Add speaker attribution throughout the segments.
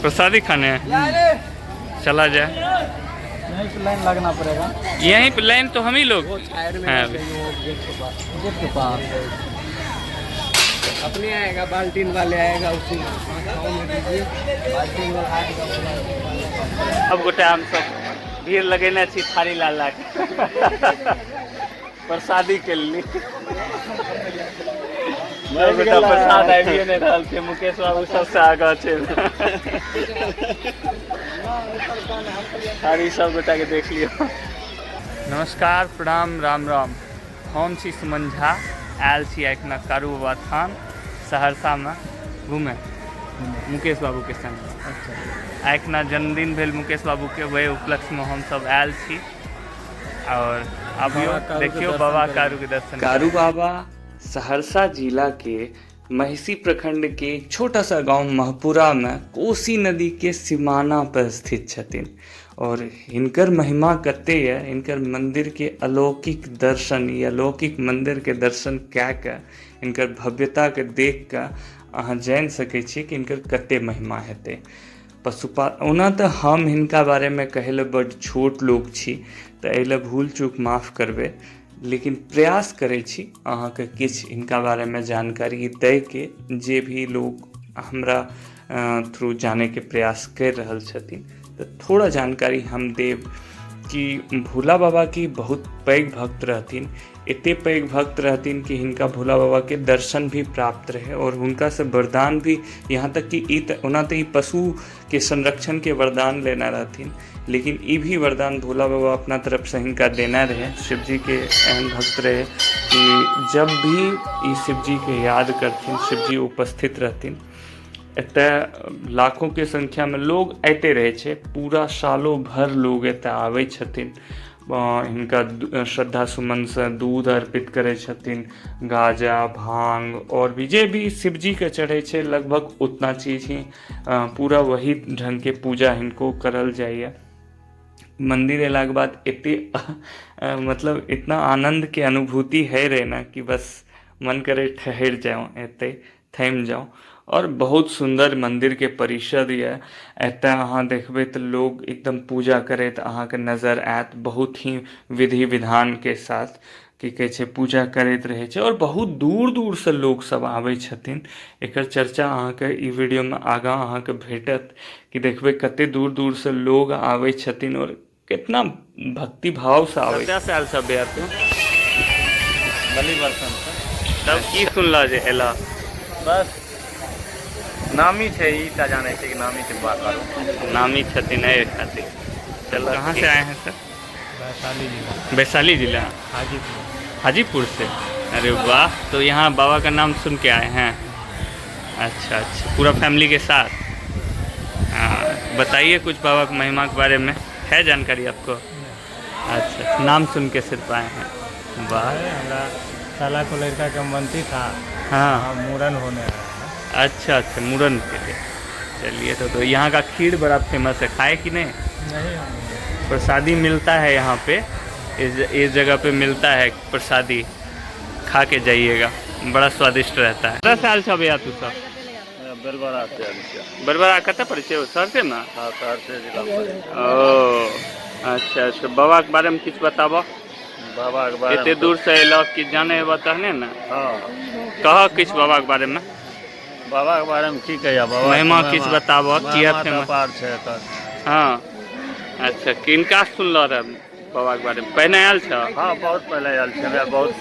Speaker 1: प्रसादी खाने चला जाए।
Speaker 2: यहीं पे लाइन लगना पड़ेगा।
Speaker 1: यहीं पे लाइन तो हम ही लोग हैं अभी।
Speaker 2: गेट के पास अपने आएगा, बाल्टीन वाले आएगा उसी बाल्टीन वाला आएगा।
Speaker 1: अब गोटे हम सब भीड़ लगेने छी थारी लाला के प्रसादी के लिए। बेटा प्रसाद आबिए नहीं रहल छै, मुकेश बाबू सबसे आगा छै। थारी सब गोटा के देख लियो। नमस्कार, प्रणाम, राम राम। हम छी सुमन झा, आयल छी एखन कारू बाबा थान सहरसा में घूमे मुकेश बाबू के संग। अच्छा, एखन जन्मदिन भेल मुकेश बाबू के, वही उपलक्ष्य में हम सब आयल छी। और अभियो देखियो बाबा कारू के दर्शन। कारू बाबा सहरसा जिला के महिषी प्रखंड के एक छोटा सा गांव महपुरा में कोसी नदी के सीमाना पर स्थित छथिन। और हिनकर महिमा कते है, हिनकर मंदिर के अलौकिक दर्शन या अलौकिक मंदिर के दर्शन कए के, हिनकर भव्यता के देख के अहाँ जान सकै छी कि हिनकर कते महिमा हेतै। ओना तो हम हिनका बारे में कहै ले बड़ छोट लोग छी, तो एहि भूल चूक माफ़ करबे, लेकिन प्रयास करै छी अहाँके किछु हिनका बारे में जानकारी दै के, जे भी लोग हमरा थ्रू जाने के प्रयास कर रहल छथिन। तो थोड़ा जानकारी हम देव कि भोला बाबा की बहुत पैघ भक्त रहथिन। एते पैघ भक्त रहथिन कि हिनका भोला बाबा के दर्शन भी प्राप्त रहे और हुनका से वरदान भी, यहाँ तक कि ओना तो पशु के संरक्षण के वरदान लेना रहथिन, लेकिन ये भी वरदान भोला बाबा अपना तरफ से हिनका देना रहे। शिव जी के एहन भक्त रहे कि जब भी ये शिव जी के याद करथिन, शिव जी उपस्थित रहथिन। एतऽ लाखों के संख्या में लोग अते रहे छे, पूरा सालों भर लोग एतऽ आवे छथिन। हिनका श्रद्धा सुमन से दूध अर्पित करे छथिन, गाजा भांग और भी जे भी शिव जी के चढ़े छे, लगभग उतना चीज ही पूरा वही ढंग के पूजा हिनको करल जाइए। मंदिर अयला के बाद एते मतलब इतना आनंद के अनुभूति है रहे ना कि बस मन करे ठहर जाऊँ, एते थम जाऊँ। और बहुत सुंदर मंदिर के परिसर ये, एतऽ अहाँ देखबै तऽ लोग एकदम पूजा करैत अहाँके नजर आयत, बहुत ही विधि विधान के साथ की कहै छै पूजा करैत रहै छै। और बहुत दूर दूर से लोग सब आबै छथिन। एकर चर्चा अहाँके ई वीडियो में आगाँ अहाँके भेटत कि देखबै कते दूर दूर से लोग आबै छथिन और कितना भक्ति भाव से आबै। कते साल से बे तू
Speaker 2: गली बर्तन से
Speaker 1: तब की सुनला जे एला?
Speaker 2: बस नामी छे, ई ता जाने छे कि नामी के बात करो,
Speaker 1: नामी छथिन एहि खातिर। चल, कहाँ से आए हैं सर?
Speaker 2: वैशाली जिला।
Speaker 1: वैशाली जिला,
Speaker 2: हाजीपुर।
Speaker 1: हाजीपुर से? अरे वाह, तो यहाँ बाबा का नाम सुन के आए हैं? अच्छा अच्छा, पूरा फैमिली के साथ? हाँ, बताइए कुछ बाबा की महिमा के बारे में, है जानकारी आपको? अच्छा, नाम सुन के सिर्फ आए हैं? वाह।
Speaker 2: हमारा साला को लड़का का मनती था,
Speaker 1: हाँ,
Speaker 2: मूरन होने आया।
Speaker 1: अच्छा अच्छा, मुरन के लिए। चलिए, तो यहाँ का खीर बड़ा फेमस है, खाए कि नहीं?
Speaker 2: नहीं,
Speaker 1: प्रसादी मिलता है यहाँ पे, इस जगह पे मिलता है प्रसादी, खा के जाइएगा, बड़ा स्वादिष्ट रहता है। 10 साल से भैया तू सब
Speaker 2: बरबरा से
Speaker 1: बरबरा कते परिचय हो? सरसे में?
Speaker 2: हाँ, सर से जिला।
Speaker 1: ओ अच्छा अच्छा, बाबा के बारे में कुछ बताबो।
Speaker 2: बाबा के बारे में
Speaker 1: इतने दूर से अयलो कि जाने हेबो तहने ना?
Speaker 2: हाँ,
Speaker 1: कहो किछ बाबा के बारे में।
Speaker 2: बाबा के बारे में की कहिया, बाबा
Speaker 1: महिमा किछ बताबो, किया फेमस?
Speaker 2: पार छे एकर।
Speaker 1: हाँ, अच्छा, किनका सुनलो रहे बाबा के बारे में? पहले आयल छ?
Speaker 2: हाँ, बहुत पहले आयल छे, बहुत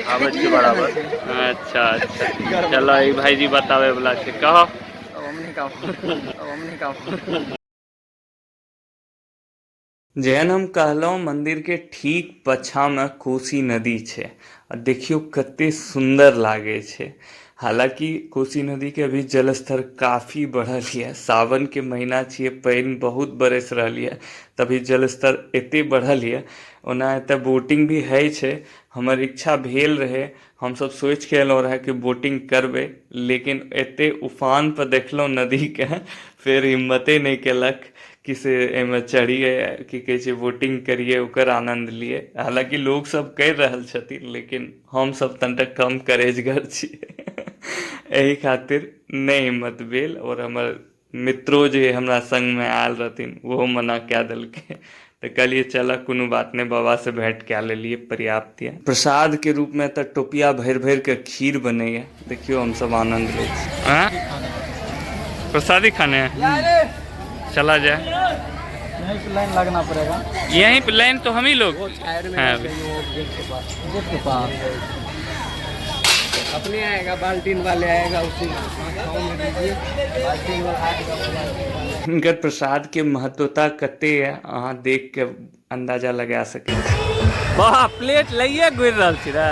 Speaker 2: आबै छी बराबर।
Speaker 1: अच्छा अच्छा, चलो ई भाईजी बतावे वाला छे, कहो। जेहन हम कहलहुँ, मंदिर के ठीक पछा में कोसी नदी छे, आ देखियो कते सुंदर लागे छे। हालांकि कोसी नदी के अभी जलस्तर काफ़ी बढ़ल है, सावन के महीना छिए, पानि बहुत बरस रहल है, तभी जलस्तर एते बढ़ल है। ओना एतऽ बोटिंग भी है छे, हमर इच्छा भेल रहे, हम सब सोच के एलहुँ रहे कि बोटिंग करबे, लेकिन एते उफान पर देखलहुँ नदी के, फिर हिम्मते नहीं केलक कि से एमे चढ़िए, कि कहै छै बोटिंग करिए, ओकर आनंद लिए। हालांकि लोग सब कर रहल छथिन, लेकिन हम सब तनिटा कम करेजगर छी एही खातिर नहीं हिम्मत भेल। और हमर मित्रों जे हमरा संग में आयल रहथिन वो मना कए देलकै तो कहलिए चल कोनो बात नहीं, बाबा से भेंट कए लेलिए, पर्याप्त है। प्रसाद के रूप में तो टोपिया भर भर के खीर बनैया, देखियो हम सब आनंद ले प्रसादी खाने चला जाए।
Speaker 3: यहीं पे लाइन लगना पड़ेगा।
Speaker 1: यहीं पे लाइन तो हम ही लोग हैं।
Speaker 3: गेट के पास अपने आएगा, बाल्टीन वाले आएगा, उसी में दीजिए बाल्टीन वाला आएगा।
Speaker 1: हिनकर प्रसाद के महत्वता कते है अहाँ देख के अंदाजा लगा सके छी। वाह प्लेट लइए गुड़ रहल छी रे।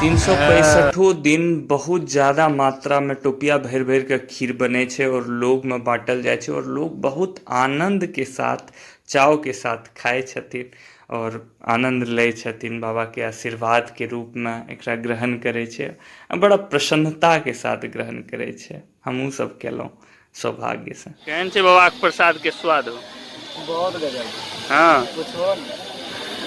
Speaker 1: 365 दिन बहुत ज्यादा मात्रा में टोपिया भर भर के खीर बने छे और लोग में बांटल जाए छे और लोग बहुत आनंद के साथ चाव के साथ खाए छथिन और आनंद ले छथिन। बाबा के आशीर्वाद के रूप में एकरा ग्रहण करे छे, बड़ा प्रसन्नता के साथ ग्रहण करे छे। हमहू सब केलौं सौभाग्य से। केहन छे बाबा के प्रसाद के स्वाद?
Speaker 3: बहुत गजब।
Speaker 1: हाँ
Speaker 3: कुछो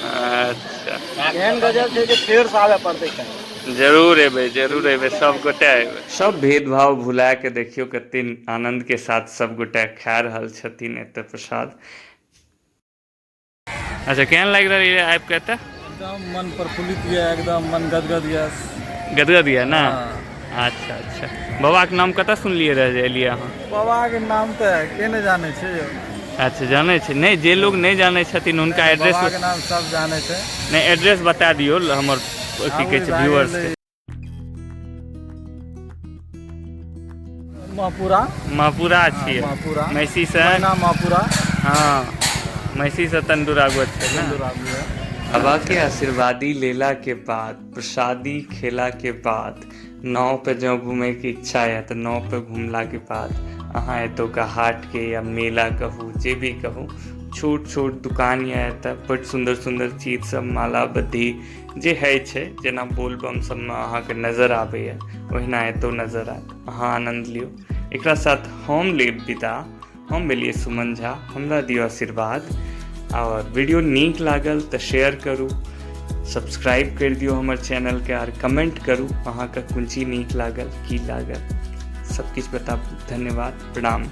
Speaker 1: अच्छा
Speaker 3: एहन गजब छे कि फेर से आवे पड़तै खाए।
Speaker 1: जरूर एबे सब गोटे एबे। सब भेदभाव भुला के देखियो कते आनंद के साथ सब गोटे खा रहल छथिन एते प्रसाद। अच्छा केहन लाग रहल है आबि के एते?
Speaker 3: एकदम मन प्रफुल्लित ये, एकदम मन गदगद ये।
Speaker 1: गदगद ये ना? अच्छा अच्छा। बाबा के नाम कतऽ सुनलिए रह एलिए अहाँ?
Speaker 3: बाबा के नाम तो के ने जाने छे यौ।
Speaker 1: अच्छा जाने छे नहीं, जे लोग नहीं जाने छथिन उनका एड्रेस
Speaker 3: बाबा के नाम सब जाने छे।
Speaker 1: नहीं एड्रेस बता दियो हमर की कहे छे व्यूअर्स के। माहपुरा छिए।
Speaker 3: माहपुरा
Speaker 1: मैसी से
Speaker 3: नाम माहपुरा।
Speaker 1: हाँ मैसी से तंदूरा गोत छे ना। बाबा के आशीर्वादी लेला के बाद, प्रसादी खेला के बाद, नाव पे जो घूमे की इच्छा है तो नाव पे घूमला के बाद अहाँ एतो का हाट के या मेला कहू जे भी कहू, छोट छोट दुकान या एतऽ बड़ सुंदर सुंदर चीज सब, माला बद्धी जे है छे जेना बोलबम सब में अहाँ के नजर आबैया ओहिना एतो नजर आयत। अहाँ आनंद लियो। एकरा साथ हम लेब विदा। हम भेलिए सुमन झा। हमरा दियो आशीर्वाद और वीडियो नीक लागल तो शेयर करू, सब्सक्राइब कर दियो हमर चैनल के और कमेंट करू अहाँ के कोन चीज नीक लागल की लागल, सब किछ बताबू। धन्यवाद, प्रणाम।